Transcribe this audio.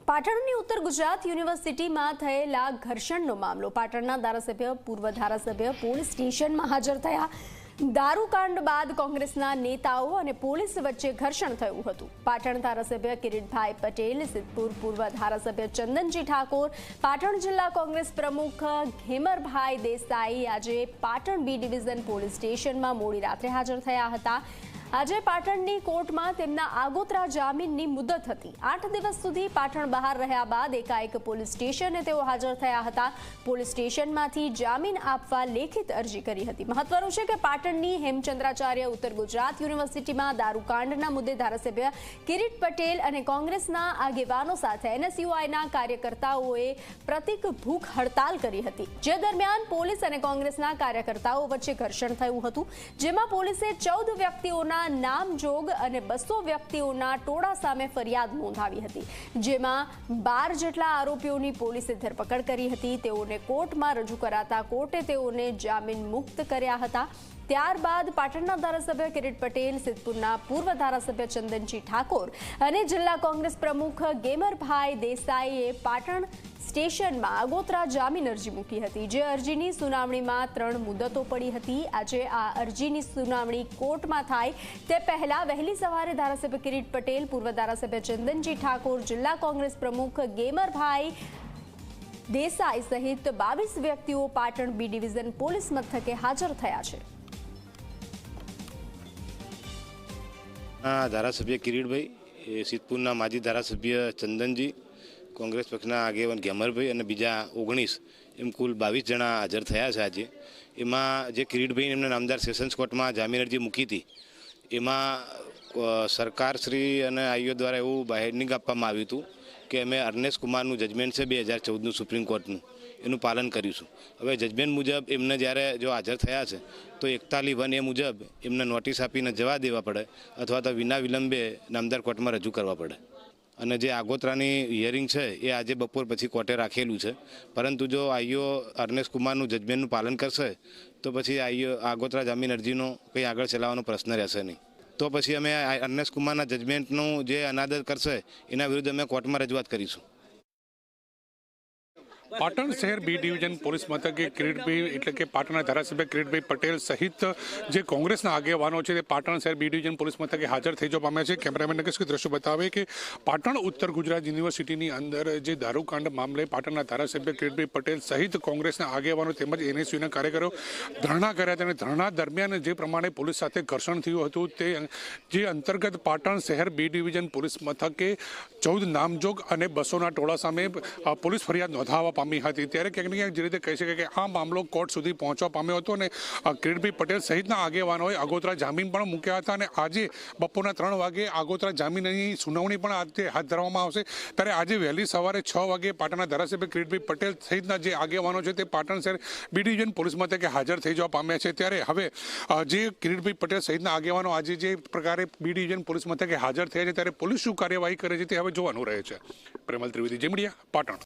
પાટણની ઉત્તર ગુજરાત યુનિવર્સિટીમાં થયેલા ઘર્ષણનો મામલો પાટણના ધારાસભ્ય પૂર્વ ધારાસભ્ય પોલીસ સ્ટેશનમાં હાજર થયા। દારૂકાંડ બાદ કોંગ્રેસના નેતાઓ અને પોલીસ વચ્ચે ઘર્ષણ થયું હતું। પાટણ ધારાસભ્ય કિરીટભાઈ પટેલ, સિદ્ધપુર પૂર્વ ધારાસભ્ય ચંદનજી ઠાકોર, પાટણ જિલ્લા કોંગ્રેસ પ્રમુખ ઘેમરભાઈ દેસાઈ આજે પાટણ બી ડિવિઝન પોલીસ સ્ટેશનમાં મોડી રાત્રે હાજર થયા હતા। આજે પાટણની કોર્ટમાં તેમના આગોતરા જામીનની મુદત હતી। 8 દિવસ સુધી પાટણ બહાર રહ્યા બાદ એકાએક પોલીસ સ્ટેશને તેઓ હાજર થયા હતા। પોલીસ સ્ટેશનમાંથી જામીન આપવા લેખિત અરજી કરી હતી। મહત્વનું છે કે પાટણની હેમચંદ્રાચાર્ય ઉત્તર ગુજરાત યુનિવર્સિટીમાં દારૂકાંડના મુદ્દે ધારાસભ્ય કિરીટ પટેલ અને કોંગ્રેસના આગેવાનો સાથે એનએસયુઆઈના કાર્યકર્તાઓએ પ્રતિક ભૂખ હડતાલ કરી હતી, જે દરમિયાન પોલીસ અને કોંગ્રેસના કાર્યકર્તાઓ વચ્ચે ઘર્ષણ થયું હતું, જેમાં પોલીસે 14 વ્યક્તિઓના નામજોગ અને 200 વ્યક્તિઓના ટોળા સામે ફરિયાદ નોંધાવી હતી, જેમાં 12 જેટલા આરોપીઓની પોલીસે ધરપકડ કરી હતી। તેઓને કોર્ટમાં રજૂ કરાતા કોર્ટે તેઓને જામીન મુક્ત કર્યા હતા। ત્યારબાદ પાટણના ધારાસભ્ય કિરીટ પટેલ, સિદ્ધપુરના પૂર્વ ધારાસભ્ય ચંદનજી ઠાકોર અને જિલ્લા કોંગ્રેસ પ્રમુખ ઘેમરભાઈ દેસાઈએ પાટણ સ્ટેશનમાં આગોતરા જામીન અરજી મૂકી હતી, જે અરજીની સુનાવણીમાં 3 મુદતો પડી હતી। આજે આ અરજીની સુનાવણી કોર્ટમાં થાય તે પહેલા વહેલી સવારે ધારાસભ્ય કિરીટ પટેલ, પૂર્વ ધારાસભ્ય ચંદનજી ઠાકોર, જિલ્લા કોંગ્રેસ પ્રમુખ ઘેમરભાઈ દેસાઈ સહિત 22 વ્યક્તિઓ પાટણ બી ડિવિઝન પોલીસ મથકે હાજર થયા છે। ધારાસભ્ય કિરીટભાઈ, સિદ્ધપુરના માજી ધારાસભ્ય ચંદનજી, કોંગ્રેસ પક્ષના આગેવાન ઘેમરભાઈ અને બીજા 19 એમ કુલ 22 જણા હાજર થયા છે। આજે એમાં જે કિરીટભાઈ એમના નામદાર સેશન્સ કોર્ટમાં જામીન અરજી મૂકી હતી, એમાં સરકારશ્રી અને આઈઓ દ્વારા એવું બાહેરનિંગ આપવામાં આવ્યું હતું કે અમે અર્નેશ કુમારનું જજમેન્ટ છે 2014નું સુપ્રીમ કોર્ટનું, એનું પાલન કરીશું। હવે જજમેન્ટ મુજબ એમને જ્યારે જો હાજર થયા છે તો 41(1) એ મુજબ એમને નોટિસ આપીને જવા દેવા પડે અથવા તો વિના વિલંબે નામદાર કોર્ટમાં રજૂ કરવા પડે। અને જે આગોતરાની હિયરિંગ છે એ આજે બપોર પછી કોર્ટે રાખેલું છે, પરંતુ જો આઈઓ અર્નેશ કુમારનું જજમેન્ટનું પાલન કરશે તો પછી આઈઓ આગોતરા જામીન અરજીનો કંઈ આગળ ચલાવવાનો પ્રશ્ન રહેશે નહીં। તો પછી અમે અર્નેશ કુમારના જજમેન્ટનું જે અનાદર કરશે એના વિરુદ્ધ અમે કોર્ટમાં રજૂઆત કરીશું। પાટણ શહેર બી ડિવિઝન પોલીસ મથકે કિરીટભાઈ એટલે કે પાટણના ધારાસભ્ય કિરીટભાઈ પટેલ સહિત જે કોંગ્રેસના આગેવાનો છે તે પાટણ શહેર બી ડિવિઝન પોલીસ મથકે હાજર થઈ જવા પામ્યા છે। કેમેરામેન નકેશ દ્રશ્યો બતાવે કે પાટણ ઉત્તર ગુજરાત યુનિવર્સિટીની અંદર જે દારૂકાંડ મામલે પાટણના ધારાસભ્ય કિરીટભાઈ પટેલ સહિત કોંગ્રેસના આગેવાનો તેમજ એનએસયુના કાર્યકરો ધરણા કર્યા હતા, અને ધરણા દરમિયાન જે પ્રમાણે પોલીસ સાથે ઘર્ષણ થયું હતું તે જે અંતર્ગત પાટણ શહેર બી ડિવિઝન પોલીસ મથકે 14 નામજોગ અને 200ના ટોળા સામે પોલીસ ફરિયાદ નોંધાવવા પામી હતી। ત્યારે ક્યાંક ને ક્યાંક જે રીતે કહી શકાય કે આ મામલો કોર્ટ સુધી પહોંચવા પામ્યો હતો અને કિરીટભાઈ પટેલ સહિતના આગેવાનોએ આગોતરા જામીન પણ મૂક્યા હતા, અને આજે બપોરના 3 વાગે આગોતરા જામીનની સુનાવણી પણ આજે હાથ ધરવામાં આવશે। ત્યારે આજે વહેલી સવારે 6 વાગે પાટણના ધારાસભ્ય કિરીટભાઈ પટેલ સહિતના જે આગેવાનો છે તે પાટણ શહેર બી ડિવિઝન પોલીસ મથકે હાજર થઈ જવા પામ્યા છે। ત્યારે હવે જે કિરીટભાઈ પટેલ સહિતના આગેવાનો આજે જે પ્રકારે બી ડિવિઝન પોલીસ મથકે હાજર થયા છે, ત્યારે પોલીસ શું કાર્યવાહી કરે છે તે હવે જોવાનું રહે છે। પ્રેમલ ત્રિવેદી, જી મીડિયા, પાટણ।